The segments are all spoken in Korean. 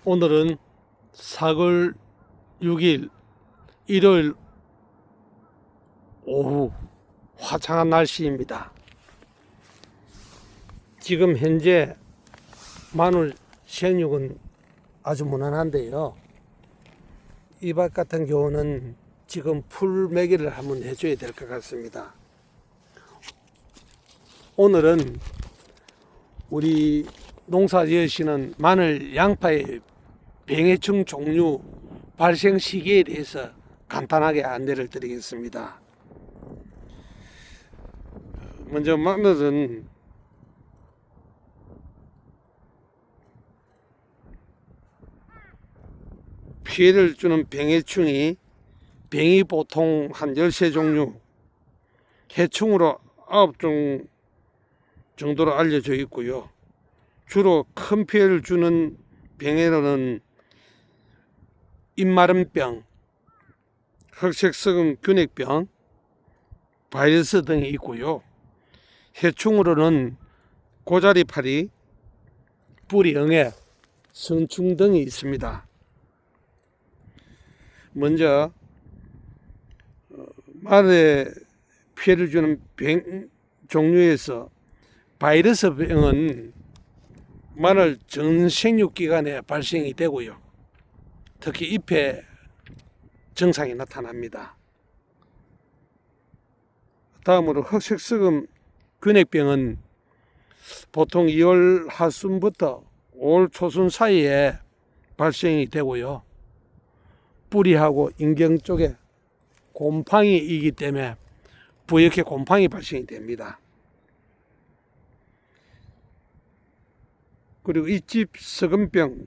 오늘은 4월 6일 일요일 오후 화창한 날씨입니다. 지금 현재 마늘 생육은 아주 무난한데요. 이 밭 같은 경우는 지금 풀 매기를 한번 해줘야 될 것 같습니다. 오늘은 우리 농사 지으시는 마늘, 양파의 병해충 종류 발생 시기에 대해서 간단하게 안내를 드리겠습니다. 먼저 마늘은 피해를 주는 병해충이 병이 보통 한 13 종류, 해충으로 9종 정도로 알려져 있고요. 주로 큰 피해를 주는 병에는 입마름병, 흑색스금 균핵병, 바이러스 등이 있고요. 해충으로는 고자리파리, 뿌리응애, 성충 등이 있습니다. 먼저 마늘에 피해를 주는 병 종류에서 바이러스 병은 마늘 전 생육 기간에 발생이 되고요. 특히 잎에 증상이 나타납니다. 다음으로 흑색스금 균핵병은 보통 2월 하순부터 5월 초순 사이에 발생이 되고요. 뿌리하고 인경 쪽에 곰팡이이기 때문에 부옇게 곰팡이 발생이 됩니다. 그리고 잎집 서금병,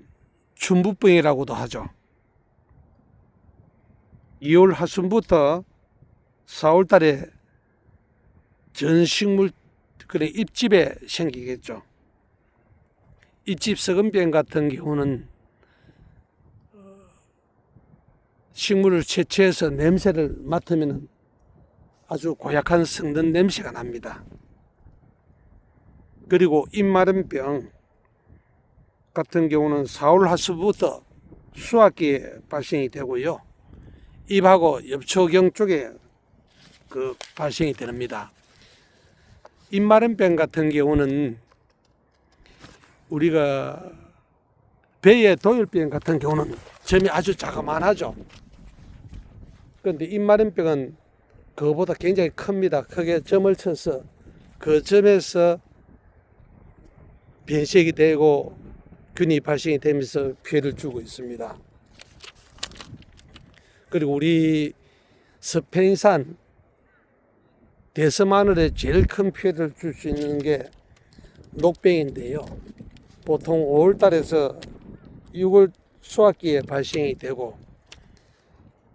춘부병이라고도 하죠. 2월 하순부터 4월 달에 전 식물 잎집에 생기겠죠. 잎집 서금병 같은 경우는 식물을 채취해서 냄새를 맡으면 아주 고약한 썩는 냄새가 납니다. 그리고 잎마름병 같은 경우는 4월 하순부터 수확기에 발생이 되고요. 잎하고 엽초경 쪽에 발생이 됩니다. 잎마름병 같은 경우는 우리가 배의 도열병 같은 경우는 점이 아주 자그만하죠. 그런데 잎마름병은 그거보다 굉장히 큽니다. 크게 점을 쳐서 그 점에서 변색이 되고 균이 발생이 되면서 피해를 주고 있습니다. 그리고 우리 스페인산 대서마늘에 제일 큰 피해를 줄 수 있는 게 녹병인데요. 보통 5월 달에서 6월 수확기에 발생이 되고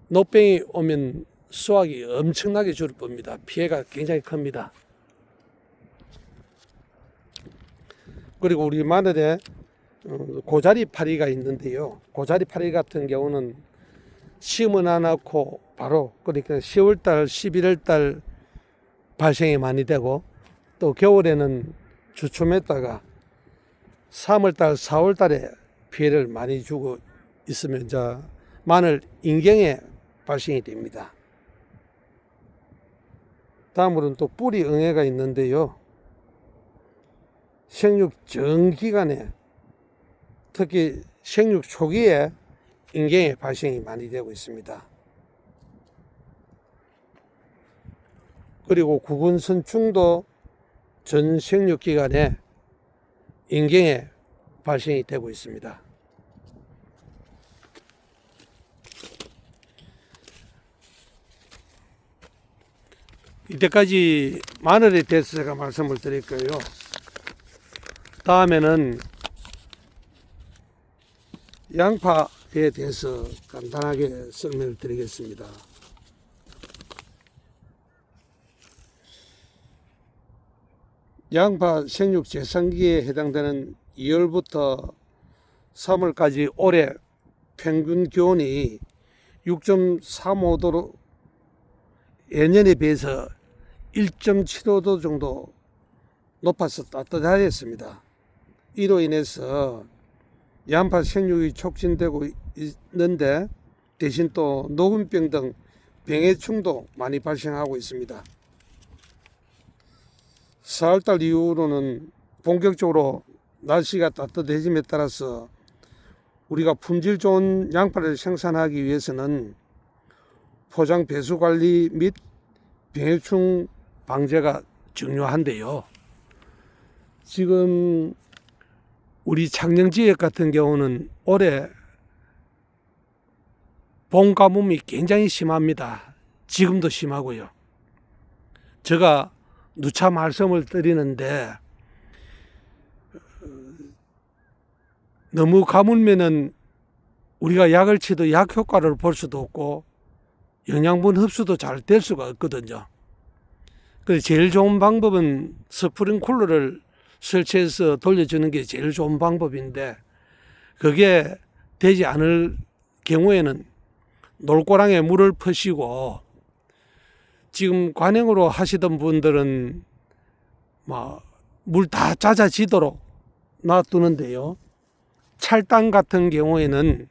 녹병이 오면 수확이 엄청나게 줄을 겁니다. 피해가 굉장히 큽니다. 그리고 우리 마늘에 고자리 파리가 있는데요. 고자리 파리 같은 경우는 심어 놔놓고 바로 그러니까 10월달, 11월달 발생이 많이 되고 또 겨울에는 주춤했다가 3월달, 4월달에 피해를 많이 주고 있으면 이제 마늘 인경에 발생이 됩니다. 다음으로는 또 뿌리 응애가 있는데요. 생육 전 기간에 특히 생육 초기에 인경에 발생이 많이 되고 있습니다. 그리고 구근선충도 전 생육 기간에 인경에 발생이 되고 있습니다. 이때까지 마늘에 대해서 제가 말씀을 드릴 거예요. 다음에는 양파에 대해서 간단하게 설명을 드리겠습니다. 양파 생육 재성기에 해당되는 2월부터 3월까지 올해 평균 기온이 6.35도로 예년에 비해서 1.75도 정도 높아서 따뜻하였습니다. 이로 인해서 양파 생육이 촉진되고 있는데 대신 또 녹음병 등 병해충도 많이 발생하고 있습니다. 4월달 이후로는 본격적으로 날씨가 따뜻해짐에 따라서 우리가 품질 좋은 양파를 생산하기 위해서는 포장 배수 관리 및 병해충 방제가 중요한데요. 지금 우리 창녕 지역 같은 경우는 올해 봄 가뭄이 굉장히 심합니다. 지금도 심하고요. 제가 누차 말씀을 드리는데 너무 가물면은 우리가 약을 치도 약 효과를 볼 수도 없고 영양분 흡수도 잘 될 수가 없거든요. 그래서 제일 좋은 방법은 스프링쿨러를 설치해서 돌려주는 게 제일 좋은 방법인데 그게 되지 않을 경우에는 놀고랑에 물을 퍼시고 지금 관행으로 하시던 분들은 물 다 잦아지도록 놔두는데요. 찰당 같은 경우에는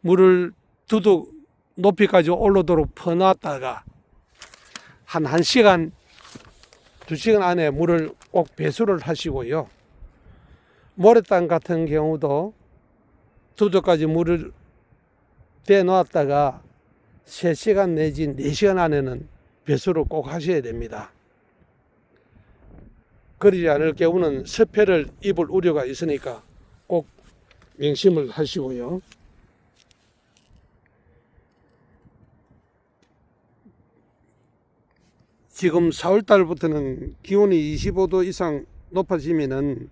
물을 두둑 높이까지 올라도록 퍼놨다가 한 1시간, 2시간 안에 물을 꼭 배수를 하시고요. 모래땅 같은 경우도 두둑까지 물을 대놓았다가 3시간 내지 4시간 안에는 배수를 꼭 하셔야 됩니다. 그러지 않을 경우는 섭해를 입을 우려가 있으니까 꼭 명심을 하시고요. 지금 4월달부터는 기온이 25도 이상 높아지면은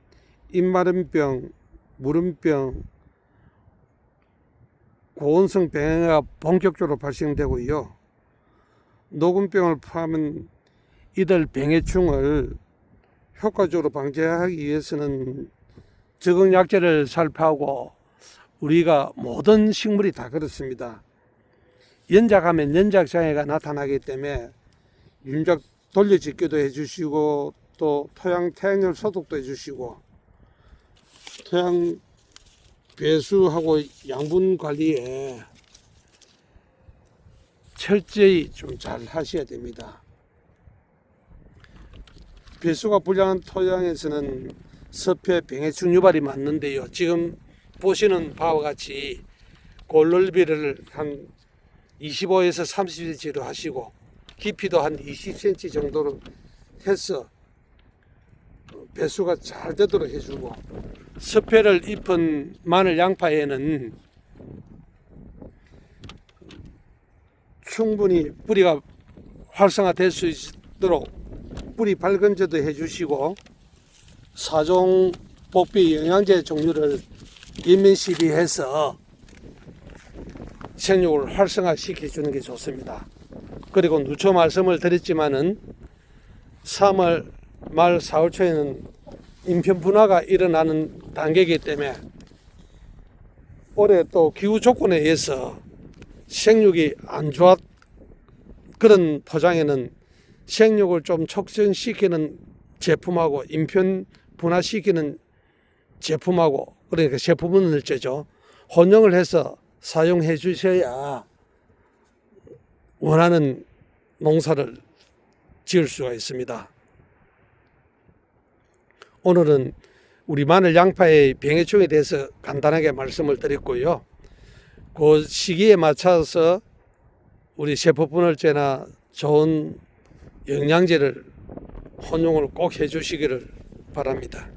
입마름병, 무름병, 고온성 병해가 본격적으로 발생되고요. 녹음병을 포함한 이들 병해충을 효과적으로 방지하기 위해서는 적응약제를 살포하고 우리가 모든 식물이 다 그렇습니다. 연작하면 연작장애가 나타나기 때문에 윤작 돌려짓기도 해주시고 또 토양 태양열 소독도 해주시고 토양 배수하고 양분 관리에 철저히 좀 잘 하셔야 됩니다. 배수가 불량한 토양에서는 섭해 병해충 유발이 많는데요. 지금 보시는 바와 같이 골넓이를 한 25에서 30cm로 하시고 깊이도 한 20cm 정도로 해서 배수가 잘 되도록 해주고 섭해를 입은 마늘 양파에는 충분히 뿌리가 활성화될 수 있도록 뿌리 발근제도 해주시고 4종 복비 영양제 종류를 인민시비해서 생육을 활성화시켜 주는 게 좋습니다. 그리고 누차 말씀을 드렸지만은 3월 말 4월 초에는 인편 분화가 일어나는 단계이기 때문에 올해 또 기후 조건에 의해서 생육이 안 좋았 그런 토장에는 생육을 좀 촉진시키는 제품하고 인편 분화시키는 제품하고 그러니까 제품은을제죠 혼용을 해서 사용해 주셔야 원하는 농사를 지을 수가 있습니다. 오늘은 우리 마늘 양파의 병해충에 대해서 간단하게 말씀을 드렸고요. 그 시기에 맞춰서 우리 세포분할제나 좋은 영양제를 혼용을 꼭 해주시기를 바랍니다.